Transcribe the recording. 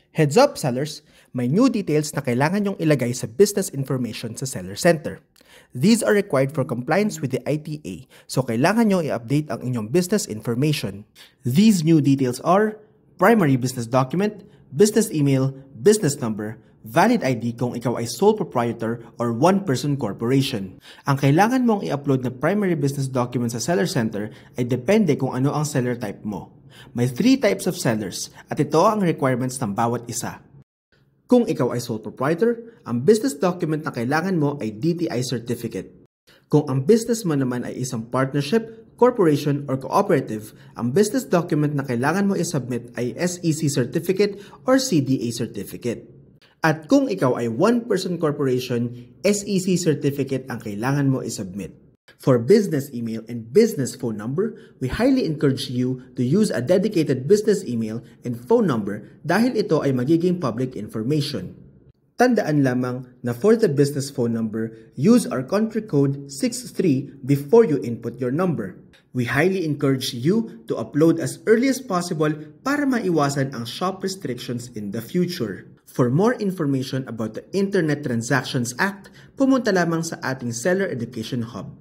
Heads up sellers, may new details na kailangan nyong ilagay sa business information sa Seller Center. These are required for compliance with the ITA, so kailangan nyo i-update ang inyong business information. These new details are primary business document, business email, business number, valid ID kung ikaw ay sole proprietor or one-person corporation. Ang kailangan mong i-upload na primary business document sa Seller Center ay depende kung ano ang seller type mo. May 3 types of sellers at ito ang requirements ng bawat isa. Kung ikaw ay sole proprietor, ang business document na kailangan mo ay DTI certificate. Kung ang business mo naman ay isang partnership, corporation, or cooperative, ang business document na kailangan mo i-submit ay SEC certificate or CDA certificate. At kung ikaw ay one-person corporation, SEC certificate ang kailangan mo i-submit. For business email and business phone number, we highly encourage you to use a dedicated business email and phone number dahil ito ay magiging public information. Tandaan lamang na for the business phone number, use our country code 63 before you input your number. We highly encourage you to upload as early as possible para maiwasan ang shop restrictions in the future. For more information about the Internet Transactions Act, pumunta lamang sa ating Seller Education Hub.